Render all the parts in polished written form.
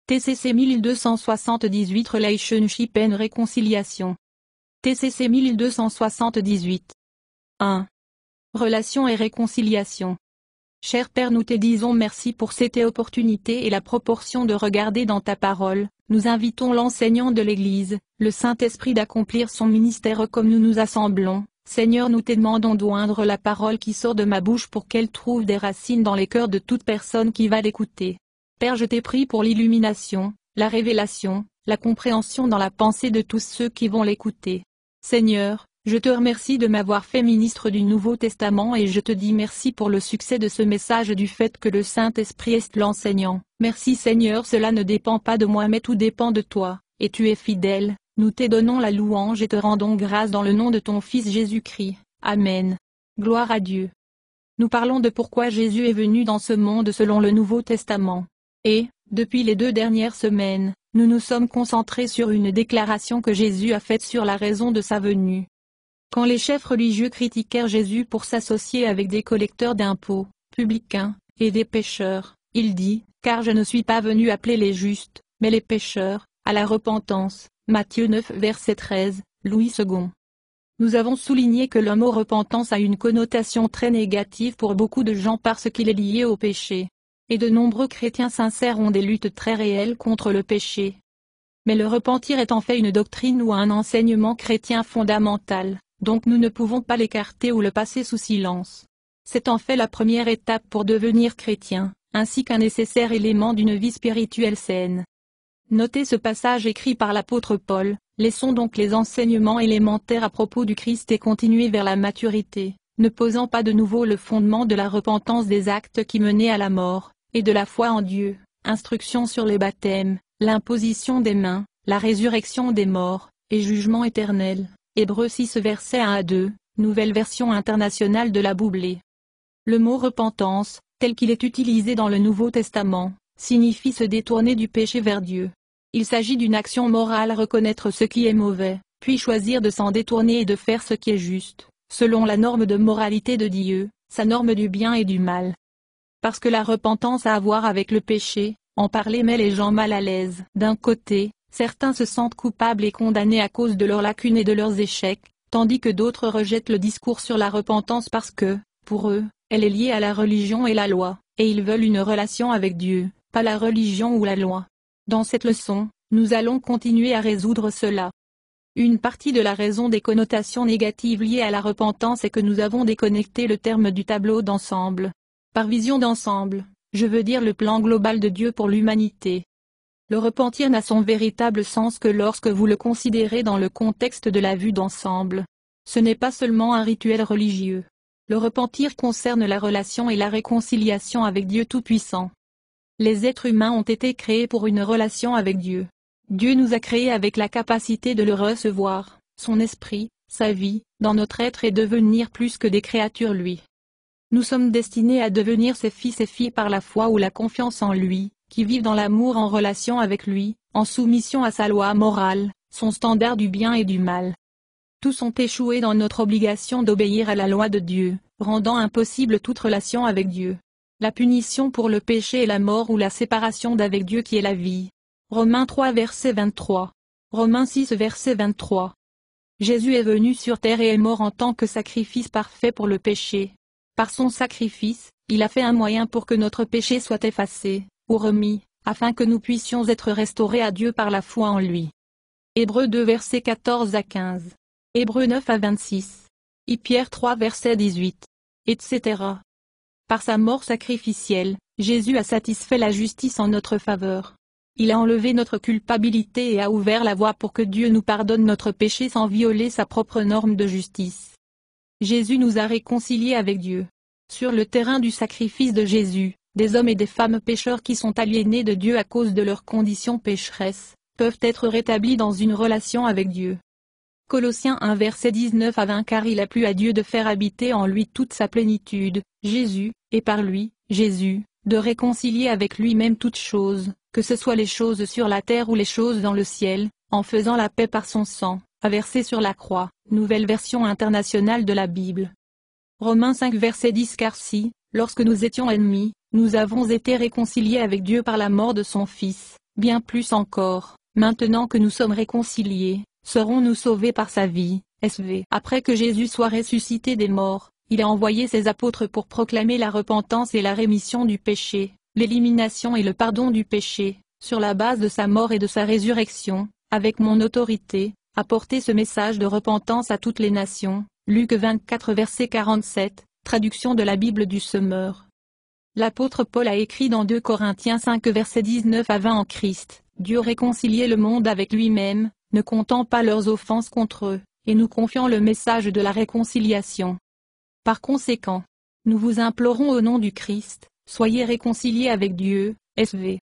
TCC 1278 Relationship and Réconciliation. TCC 1278. 1. Relation et réconciliation. Cher Père, nous te disons merci pour cette opportunité et la proportion de regarder dans ta parole. Nous invitons l'enseignant de l'Église, le Saint-Esprit, d'accomplir son ministère comme nous nous assemblons. Seigneur, nous te demandons d'oindre la parole qui sort de ma bouche pour qu'elle trouve des racines dans les cœurs de toute personne qui va l'écouter. Père, je t'ai prie pour l'illumination, la révélation, la compréhension dans la pensée de tous ceux qui vont l'écouter. Seigneur, je te remercie de m'avoir fait ministre du Nouveau Testament et je te dis merci pour le succès de ce message, du fait que le Saint-Esprit est l'enseignant. Merci Seigneur, cela ne dépend pas de moi mais tout dépend de toi, et tu es fidèle. Nous te donnons la louange et te rendons grâce dans le nom de ton Fils Jésus-Christ. Amen. Gloire à Dieu. Nous parlons de pourquoi Jésus est venu dans ce monde selon le Nouveau Testament. Et, depuis les 2 dernières semaines, nous nous sommes concentrés sur une déclaration que Jésus a faite sur la raison de sa venue. Quand les chefs religieux critiquèrent Jésus pour s'associer avec des collecteurs d'impôts, publicains, et des pécheurs, il dit, « Car je ne suis pas venu appeler les justes, mais les pécheurs, à la repentance. » Matthieu 9 verset 13, Louis II. Nous avons souligné que le mot repentance a une connotation très négative pour beaucoup de gens parce qu'il est lié au péché. Et de nombreux chrétiens sincères ont des luttes très réelles contre le péché. Mais le repentir est en fait une doctrine ou un enseignement chrétien fondamental, donc nous ne pouvons pas l'écarter ou le passer sous silence. C'est en fait la première étape pour devenir chrétien, ainsi qu'un nécessaire élément d'une vie spirituelle saine. Notez ce passage écrit par l'apôtre Paul, laissons donc les enseignements élémentaires à propos du Christ et continuer vers la maturité, ne posant pas de nouveau le fondement de la repentance des actes qui menaient à la mort, et de la foi en Dieu, instruction sur les baptêmes, l'imposition des mains, la résurrection des morts, et jugement éternel. Hébreux 6 versets 1 à 2, nouvelle version internationale de la Bible. Le mot repentance, tel qu'il est utilisé dans le Nouveau Testament, signifie se détourner du péché vers Dieu. Il s'agit d'une action morale, reconnaître ce qui est mauvais, puis choisir de s'en détourner et de faire ce qui est juste, selon la norme de moralité de Dieu, sa norme du bien et du mal. Parce que la repentance a à voir avec le péché, en parler met les gens mal à l'aise. D'un côté, certains se sentent coupables et condamnés à cause de leurs lacunes et de leurs échecs, tandis que d'autres rejettent le discours sur la repentance parce que, pour eux, elle est liée à la religion et la loi, et ils veulent une relation avec Dieu, pas la religion ou la loi. Dans cette leçon, nous allons continuer à résoudre cela. Une partie de la raison des connotations négatives liées à la repentance est que nous avons déconnecté le terme du tableau d'ensemble. Par vision d'ensemble, je veux dire le plan global de Dieu pour l'humanité. Le repentir n'a son véritable sens que lorsque vous le considérez dans le contexte de la vue d'ensemble. Ce n'est pas seulement un rituel religieux. Le repentir concerne la relation et la réconciliation avec Dieu Tout-Puissant. Les êtres humains ont été créés pour une relation avec Dieu. Dieu nous a créés avec la capacité de le recevoir, son esprit, sa vie, dans notre être et devenir plus que des créatures lui. Nous sommes destinés à devenir ses fils et filles par la foi ou la confiance en lui, qui vivent dans l'amour en relation avec lui, en soumission à sa loi morale, son standard du bien et du mal. Tous ont échoué dans notre obligation d'obéir à la loi de Dieu, rendant impossible toute relation avec Dieu. La punition pour le péché est la mort ou la séparation d'avec Dieu qui est la vie. Romains 3 verset 23. Romains 6 verset 23. Jésus est venu sur terre et est mort en tant que sacrifice parfait pour le péché. Par son sacrifice, il a fait un moyen pour que notre péché soit effacé, ou remis, afin que nous puissions être restaurés à Dieu par la foi en lui. Hébreux 2 versets 14 à 15. Hébreux 9 à 26. Pierre 3 verset 18. Etc. Par sa mort sacrificielle, Jésus a satisfait la justice en notre faveur. Il a enlevé notre culpabilité et a ouvert la voie pour que Dieu nous pardonne notre péché sans violer sa propre norme de justice. Jésus nous a réconciliés avec Dieu. Sur le terrain du sacrifice de Jésus, des hommes et des femmes pécheurs qui sont aliénés de Dieu à cause de leurs conditions pécheresses, peuvent être rétablis dans une relation avec Dieu. Colossiens 1 verset 19 à 20. Car il a plu à Dieu de faire habiter en lui toute sa plénitude, Jésus, et par lui, Jésus, de réconcilier avec lui-même toutes choses, que ce soit les choses sur la terre ou les choses dans le ciel, en faisant la paix par son sang, versé sur la croix, nouvelle version internationale de la Bible. Romains 5 verset 10. Car si, lorsque nous étions ennemis, nous avons été réconciliés avec Dieu par la mort de son Fils, Bien plus encore, maintenant que nous sommes réconciliés, serons-nous sauvés par sa vie. SV. Après que Jésus soit ressuscité des morts, il a envoyé ses apôtres pour proclamer la repentance et la rémission du péché, l'élimination et le pardon du péché, sur la base de sa mort et de sa résurrection, avec mon autorité, apporter ce message de repentance à toutes les nations. Luc 24 verset 47, traduction de la Bible du Semeur. L'apôtre Paul a écrit dans 2 Corinthiens 5 versets 19 à 20 en Christ, Dieu réconciliait le monde avec lui-même, ne comptant pas leurs offenses contre eux, et nous confiant le message de la réconciliation. Par conséquent, nous vous implorons au nom du Christ, soyez réconciliés avec Dieu, SV.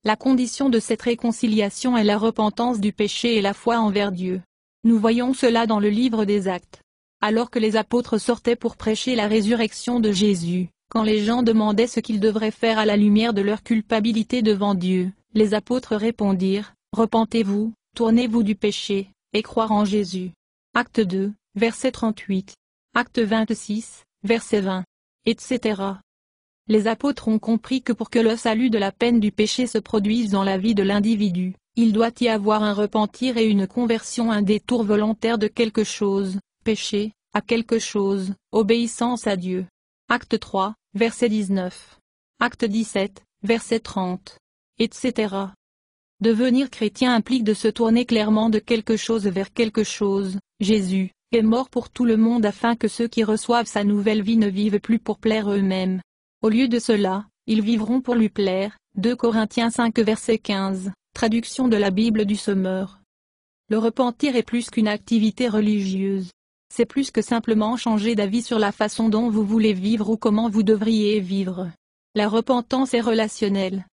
La condition de cette réconciliation est la repentance du péché et la foi envers Dieu. Nous voyons cela dans le livre des Actes. Alors que les apôtres sortaient pour prêcher la résurrection de Jésus, quand les gens demandaient ce qu'ils devraient faire à la lumière de leur culpabilité devant Dieu, les apôtres répondirent, « Repentez-vous, tournez-vous du péché, et croire en Jésus. » Acte 2, verset 38. Acte 26, verset 20. Etc. Les apôtres ont compris que pour que le salut de la peine du péché se produise dans la vie de l'individu, il doit y avoir un repentir et une conversion, un détour volontaire de quelque chose, péché, à quelque chose, obéissance à Dieu. Acte 3, verset 19. Acte 17, verset 30. Etc. Devenir chrétien implique de se tourner clairement de quelque chose vers quelque chose. Jésus est mort pour tout le monde afin que ceux qui reçoivent sa nouvelle vie ne vivent plus pour plaire eux-mêmes. Au lieu de cela, ils vivront pour lui plaire. 2 Corinthiens 5 verset 15, traduction de la Bible du Semeur. Le repentir est plus qu'une activité religieuse. C'est plus que simplement changer d'avis sur la façon dont vous voulez vivre ou comment vous devriez vivre. La repentance est relationnelle.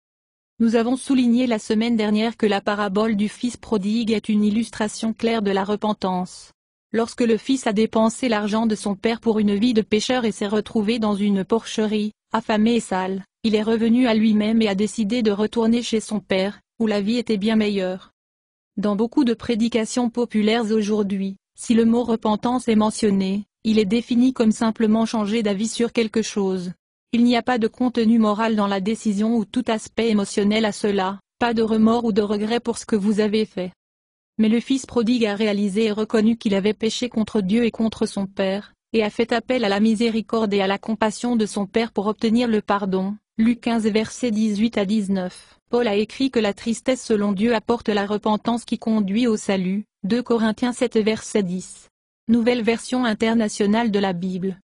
Nous avons souligné la semaine dernière que la parabole du fils prodigue est une illustration claire de la repentance. Lorsque le fils a dépensé l'argent de son père pour une vie de pécheur et s'est retrouvé dans une porcherie, affamé et sale, il est revenu à lui-même et a décidé de retourner chez son père, où la vie était bien meilleure. Dans beaucoup de prédications populaires aujourd'hui, si le mot repentance est mentionné, il est défini comme simplement changer d'avis sur quelque chose. Il n'y a pas de contenu moral dans la décision ou tout aspect émotionnel à cela, pas de remords ou de regrets pour ce que vous avez fait. Mais le fils prodigue a réalisé et reconnu qu'il avait péché contre Dieu et contre son père, et a fait appel à la miséricorde et à la compassion de son père pour obtenir le pardon. Luc 15 versets 18 à 19. Paul a écrit que la tristesse selon Dieu apporte la repentance qui conduit au salut. 2 Corinthiens 7 verset 10. Nouvelle version internationale de la Bible.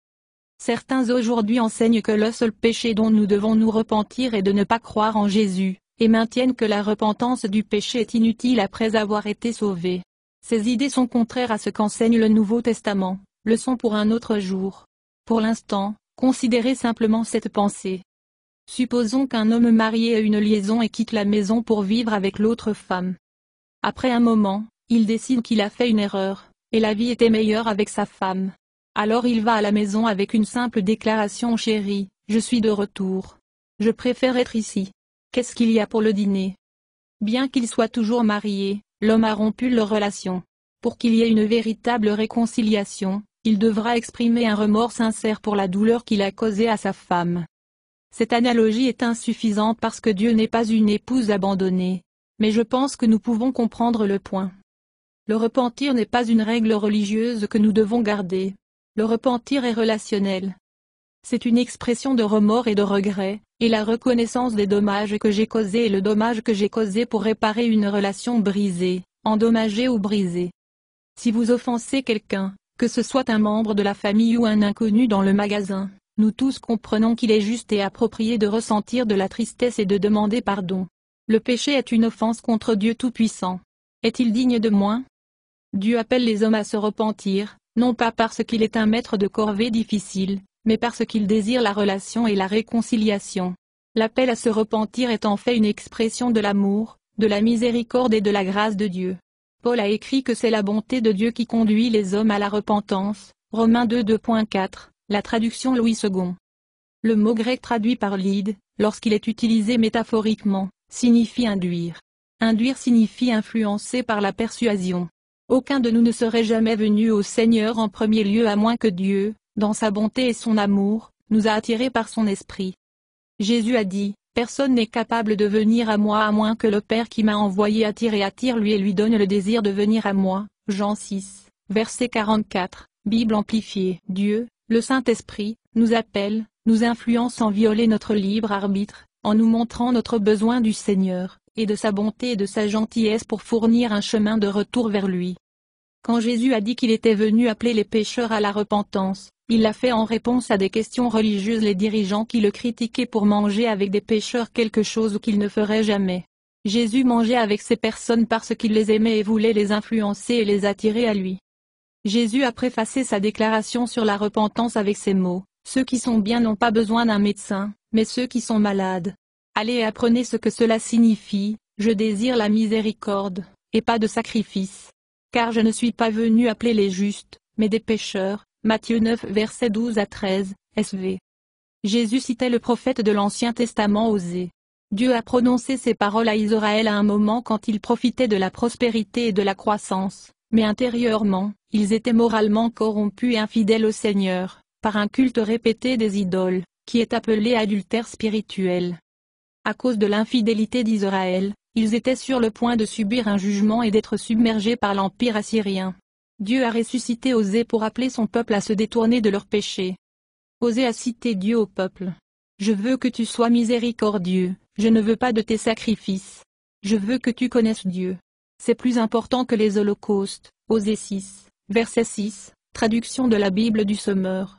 Certains aujourd'hui enseignent que le seul péché dont nous devons nous repentir est de ne pas croire en Jésus, et maintiennent que la repentance du péché est inutile après avoir été sauvé. Ces idées sont contraires à ce qu'enseigne le Nouveau Testament, leçon pour un autre jour. Pour l'instant, considérez simplement cette pensée. Supposons qu'un homme marié ait une liaison et quitte la maison pour vivre avec l'autre femme. Après un moment, il décide qu'il a fait une erreur, et la vie était meilleure avec sa femme. Alors il va à la maison avec une simple déclaration: « Chérie, je suis de retour. Je préfère être ici. Qu'est-ce qu'il y a pour le dîner ?» Bien qu'il soit toujours marié, l'homme a rompu leur relation. Pour qu'il y ait une véritable réconciliation, il devra exprimer un remords sincère pour la douleur qu'il a causée à sa femme. Cette analogie est insuffisante parce que Dieu n'est pas une épouse abandonnée. Mais je pense que nous pouvons comprendre le point. Le repentir n'est pas une règle religieuse que nous devons garder. Le repentir est relationnel. C'est une expression de remords et de regret, et la reconnaissance des dommages que j'ai causés et le dommage que j'ai causé pour réparer une relation brisée, endommagée ou brisée. Si vous offensez quelqu'un, que ce soit un membre de la famille ou un inconnu dans le magasin, nous tous comprenons qu'il est juste et approprié de ressentir de la tristesse et de demander pardon. Le péché est une offense contre Dieu Tout-Puissant. Est-il digne de moins? Dieu appelle les hommes à se repentir, non pas parce qu'il est un maître de corvée difficile, mais parce qu'il désire la relation et la réconciliation. L'appel à se repentir est en fait une expression de l'amour, de la miséricorde et de la grâce de Dieu. Paul a écrit que c'est la bonté de Dieu qui conduit les hommes à la repentance, Romains 2:2.4, la traduction Louis II. Le mot grec traduit par lead, lorsqu'il est utilisé métaphoriquement, signifie induire. Induire signifie influencer par la persuasion. Aucun de nous ne serait jamais venu au Seigneur en premier lieu à moins que Dieu, dans sa bonté et son amour, nous a attirés par son esprit. Jésus a dit, Personne n'est capable de venir à moi à moins que le Père qui m'a envoyé attire lui et lui donne le désir de venir à moi. Jean 6, verset 44, Bible amplifiée. Dieu, le Saint-Esprit, nous appelle, nous influence sans violer notre libre arbitre, en nous montrant notre besoin du Seigneur, et de sa bonté et de sa gentillesse pour fournir un chemin de retour vers lui. Quand Jésus a dit qu'il était venu appeler les pécheurs à la repentance, il l'a fait en réponse à des questions religieuses, les dirigeants qui le critiquaient pour manger avec des pécheurs, quelque chose qu'il ne ferait jamais. Jésus mangeait avec ces personnes parce qu'il les aimait et voulait les influencer et les attirer à lui. Jésus a préfacé sa déclaration sur la repentance avec ces mots: « Ceux qui sont bien n'ont pas besoin d'un médecin, mais ceux qui sont malades. Allez et apprenez ce que cela signifie, je désire la miséricorde, et pas de sacrifice. Car je ne suis pas venu appeler les justes, mais des pécheurs. » Matthieu 9 versets 12 à 13, SV. Jésus citait le prophète de l'Ancien Testament Osée. Dieu a prononcé ces paroles à Israël à un moment quand ils profitaient de la prospérité et de la croissance, mais intérieurement, ils étaient moralement corrompus et infidèles au Seigneur, par un culte répété des idoles, qui est appelé adultère spirituel. À cause de l'infidélité d'Israël, ils étaient sur le point de subir un jugement et d'être submergés par l'Empire assyrien. Dieu a ressuscité Osée pour appeler son peuple à se détourner de leurs péchés. Osée a cité Dieu au peuple. « Je veux que tu sois miséricordieux, je ne veux pas de tes sacrifices. Je veux que tu connaisses Dieu. C'est plus important que les holocaustes. » Osée 6, verset 6, traduction de la Bible du Semeur.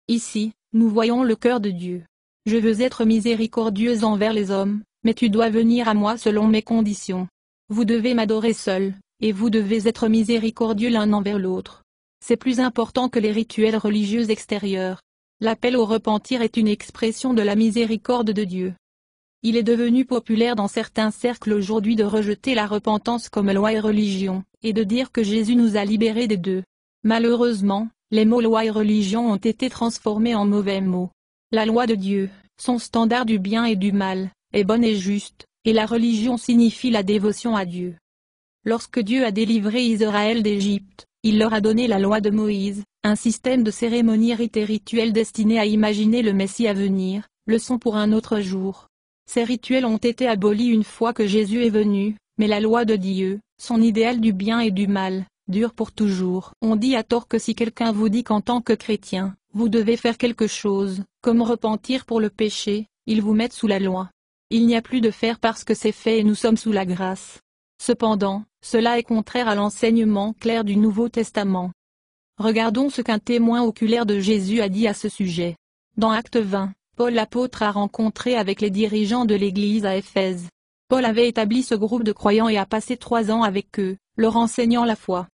Ici, nous voyons le cœur de Dieu. « Je veux être miséricordieuse envers les hommes, mais tu dois venir à moi selon mes conditions. Vous devez m'adorer seul. Et vous devez être miséricordieux l'un envers l'autre. C'est plus important que les rituels religieux extérieurs. L'appel au repentir est une expression de la miséricorde de Dieu. Il est devenu populaire dans certains cercles aujourd'hui de rejeter la repentance comme loi et religion, et de dire que Jésus nous a libérés des deux. Malheureusement, les mots loi et religion ont été transformés en mauvais mots. La loi de Dieu, son standard du bien et du mal, est bonne et juste, et la religion signifie la dévotion à Dieu. Lorsque Dieu a délivré Israël d'Égypte, il leur a donné la loi de Moïse, un système de cérémonies rites et rituels destinés à imaginer le Messie à venir, leçon pour un autre jour. Ces rituels ont été abolis une fois que Jésus est venu, mais la loi de Dieu, son idéal du bien et du mal, dure pour toujours. On dit à tort que si quelqu'un vous dit qu'en tant que chrétien, vous devez faire quelque chose, comme repentir pour le péché, ils vous mettent sous la loi. Il n'y a plus de faire parce que c'est fait et nous sommes sous la grâce. Cependant, cela est contraire à l'enseignement clair du Nouveau Testament. Regardons ce qu'un témoin oculaire de Jésus a dit à ce sujet. Dans Actes 20, Paul l'apôtre a rencontré avec les dirigeants de l'Église à Éphèse. Paul avait établi ce groupe de croyants et a passé 3 ans avec eux, leur enseignant la foi.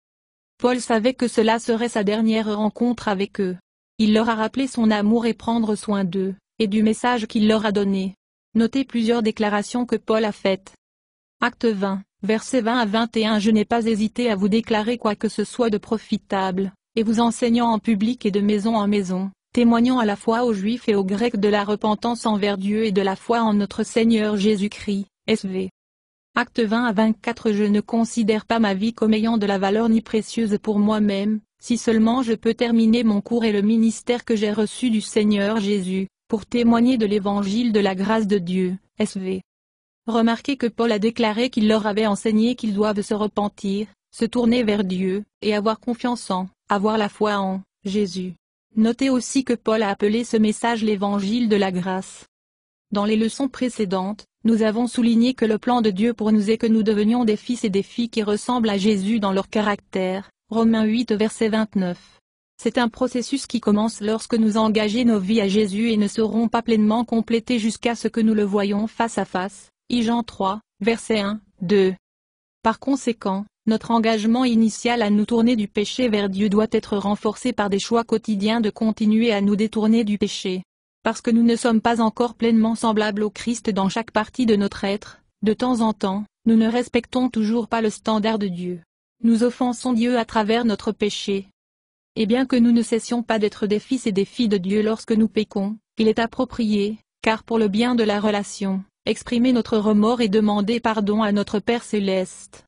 Paul savait que cela serait sa dernière rencontre avec eux. Il leur a rappelé son amour et prendre soin d'eux, et du message qu'il leur a donné. Notez plusieurs déclarations que Paul a faites. Acte 20. Versets 20 à 21. Je n'ai pas hésité à vous déclarer quoi que ce soit de profitable, et vous enseignant en public et de maison en maison, témoignant à la fois aux Juifs et aux Grecs de la repentance envers Dieu et de la foi en notre Seigneur Jésus-Christ, SV. Acte 20 à 24. Je ne considère pas ma vie comme ayant de la valeur ni précieuse pour moi-même, si seulement je peux terminer mon cours et le ministère que j'ai reçu du Seigneur Jésus, pour témoigner de l'évangile de la grâce de Dieu, SV. Remarquez que Paul a déclaré qu'il leur avait enseigné qu'ils doivent se repentir, se tourner vers Dieu, et avoir confiance en, avoir la foi en, Jésus. Notez aussi que Paul a appelé ce message l'évangile de la grâce. Dans les leçons précédentes, nous avons souligné que le plan de Dieu pour nous est que nous devenions des fils et des filles qui ressemblent à Jésus dans leur caractère, Romains 8 verset 29. C'est un processus qui commence lorsque nous engageons nos vies à Jésus et ne seront pas pleinement complétés jusqu'à ce que nous le voyions face à face. Jean 3, versets 1, 2. Par conséquent, notre engagement initial à nous tourner du péché vers Dieu doit être renforcé par des choix quotidiens de continuer à nous détourner du péché. Parce que nous ne sommes pas encore pleinement semblables au Christ dans chaque partie de notre être, de temps en temps, nous ne respectons toujours pas le standard de Dieu. Nous offensons Dieu à travers notre péché. Et bien que nous ne cessions pas d'être des fils et des filles de Dieu lorsque nous péchons, il est approprié, car pour le bien de la relation, exprimer notre remords et demander pardon à notre Père céleste.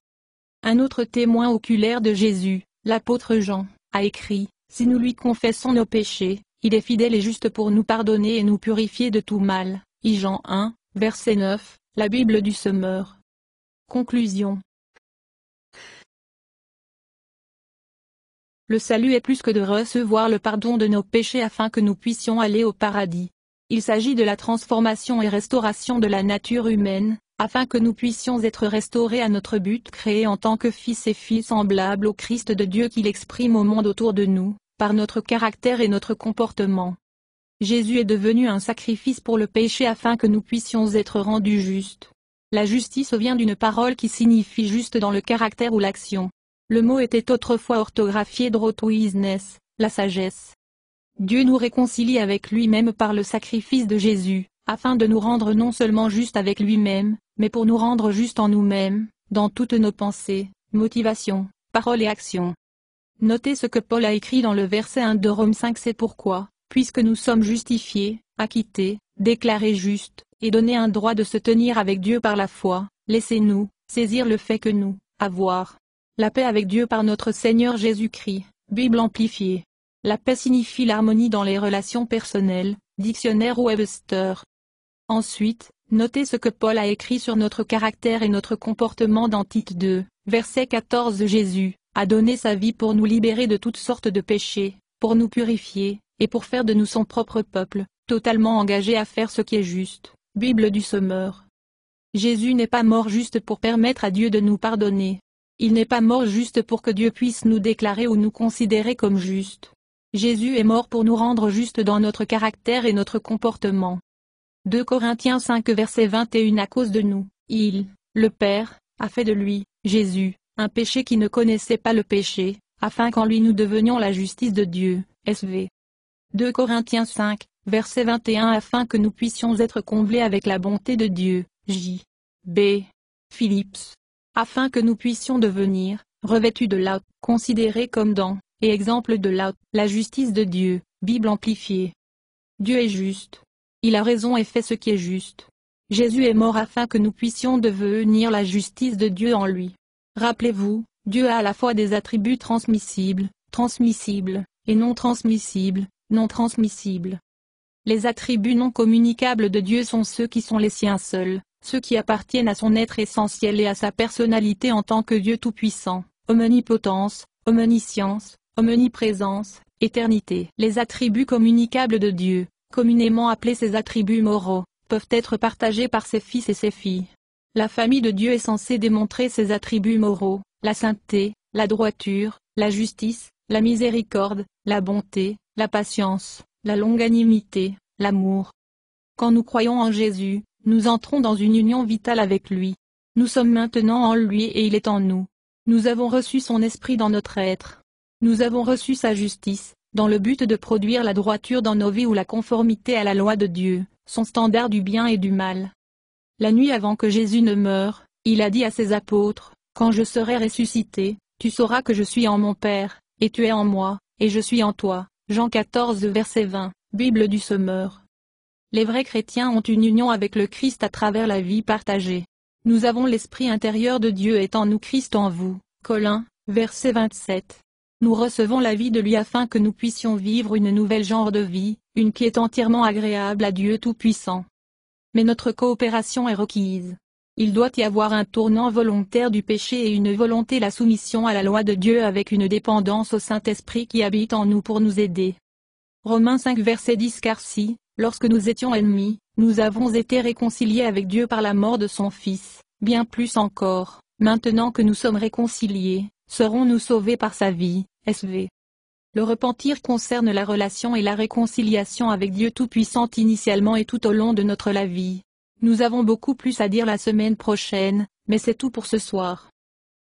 Un autre témoin oculaire de Jésus, l'apôtre Jean, a écrit, « Si nous lui confessons nos péchés, il est fidèle et juste pour nous pardonner et nous purifier de tout mal. » Jean 1, Verset 9, la Bible du semeur. Conclusion. Le salut est plus que de recevoir le pardon de nos péchés afin que nous puissions aller au paradis. Il s'agit de la transformation et restauration de la nature humaine, afin que nous puissions être restaurés à notre but créé en tant que fils et filles semblables au Christ de Dieu qu'il exprime au monde autour de nous, par notre caractère et notre comportement. Jésus est devenu un sacrifice pour le péché afin que nous puissions être rendus justes. La justice vient d'une parole qui signifie juste dans le caractère ou l'action. Le mot était autrefois orthographié droitwisness, la sagesse. Dieu nous réconcilie avec lui-même par le sacrifice de Jésus, afin de nous rendre non seulement justes avec lui-même, mais pour nous rendre justes en nous-mêmes, dans toutes nos pensées, motivations, paroles et actions. Notez ce que Paul a écrit dans le verset 1 de Romains 5. C'est pourquoi, puisque nous sommes justifiés, acquittés, déclarés justes, et donnés un droit de se tenir avec Dieu par la foi, laissez-nous saisir le fait que nous avoir la paix avec Dieu par notre Seigneur Jésus-Christ. Bible amplifiée. La paix signifie l'harmonie dans les relations personnelles, dictionnaire Webster. Ensuite, notez ce que Paul a écrit sur notre caractère et notre comportement dans Tite 2, verset 14. Jésus a donné sa vie pour nous libérer de toutes sortes de péchés, pour nous purifier, et pour faire de nous son propre peuple, totalement engagé à faire ce qui est juste. Bible du semeur. Jésus n'est pas mort juste pour permettre à Dieu de nous pardonner. Il n'est pas mort juste pour que Dieu puisse nous déclarer ou nous considérer comme justes. Jésus est mort pour nous rendre justes dans notre caractère et notre comportement. 2 Corinthiens 5 verset 21. À cause de nous, il, le Père, a fait de lui, Jésus, un péché qui ne connaissait pas le péché, afin qu'en lui nous devenions la justice de Dieu. SV. 2 Corinthiens 5, verset 21. Afin que nous puissions être comblés avec la bonté de Dieu. J. B. Phillips. Afin que nous puissions devenir, revêtus de la, considérés comme dans, et exemple de la justice de Dieu. Bible amplifiée. Dieu est juste. Il a raison et fait ce qui est juste. Jésus est mort afin que nous puissions devenir la justice de Dieu en lui. Rappelez-vous, Dieu a à la fois des attributs transmissibles, et non transmissibles, non transmissibles. Les attributs non communicables de Dieu sont ceux qui sont les siens seuls, ceux qui appartiennent à son être essentiel et à sa personnalité en tant que Dieu tout-puissant, omnipotence, omniscience, omniprésence, éternité. Les attributs communicables de Dieu, communément appelés ses attributs moraux, peuvent être partagés par ses fils et ses filles. La famille de Dieu est censée démontrer ses attributs moraux, la sainteté, la droiture, la justice, la miséricorde, la bonté, la patience, la longanimité, l'amour. Quand nous croyons en Jésus, nous entrons dans une union vitale avec lui. Nous sommes maintenant en lui et il est en nous. Nous avons reçu son esprit dans notre être. Nous avons reçu sa justice, dans le but de produire la droiture dans nos vies ou la conformité à la loi de Dieu, son standard du bien et du mal. La nuit avant que Jésus ne meure, il a dit à ses apôtres, « Quand je serai ressuscité, tu sauras que je suis en mon Père, et tu es en moi, et je suis en toi. » Jean 14 verset 20, Bible du semeur. Les vrais chrétiens ont une union avec le Christ à travers la vie partagée. Nous avons l'esprit intérieur de Dieu est en nous, Christ en vous. Colossiens, verset 27. Nous recevons la vie de lui afin que nous puissions vivre une nouvelle genre de vie, une qui est entièrement agréable à Dieu Tout-Puissant. Mais notre coopération est requise. Il doit y avoir un tournant volontaire du péché et une volonté la soumission à la loi de Dieu avec une dépendance au Saint-Esprit qui habite en nous pour nous aider. Romains 5 verset 10. Car si, lorsque nous étions ennemis, nous avons été réconciliés avec Dieu par la mort de son Fils, bien plus encore, maintenant que nous sommes réconciliés, serons-nous sauvés par sa vie. SV. Le repentir concerne la relation et la réconciliation avec Dieu Tout-Puissant initialement et tout au long de notre vie. Nous avons beaucoup plus à dire la semaine prochaine, mais c'est tout pour ce soir.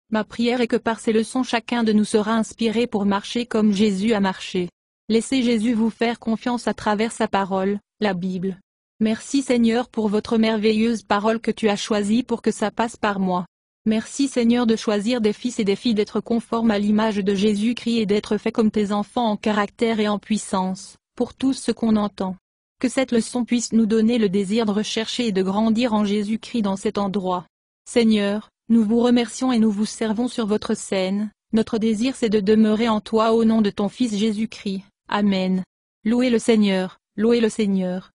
Ma prière est que par ces leçons chacun de nous sera inspiré pour marcher comme Jésus a marché. Laissez Jésus vous faire confiance à travers sa parole, la Bible. Merci Seigneur pour votre merveilleuse parole que tu as choisie pour que ça passe par moi. Merci Seigneur de choisir des fils et des filles d'être conformes à l'image de Jésus-Christ et d'être faits comme tes enfants en caractère et en puissance, pour tout ce qu'on entend. Que cette leçon puisse nous donner le désir de rechercher et de grandir en Jésus-Christ dans cet endroit. Seigneur, nous vous remercions et nous vous servons sur votre scène. Notre désir c'est de demeurer en toi au nom de ton Fils Jésus-Christ. Amen. Louez le Seigneur, louez le Seigneur.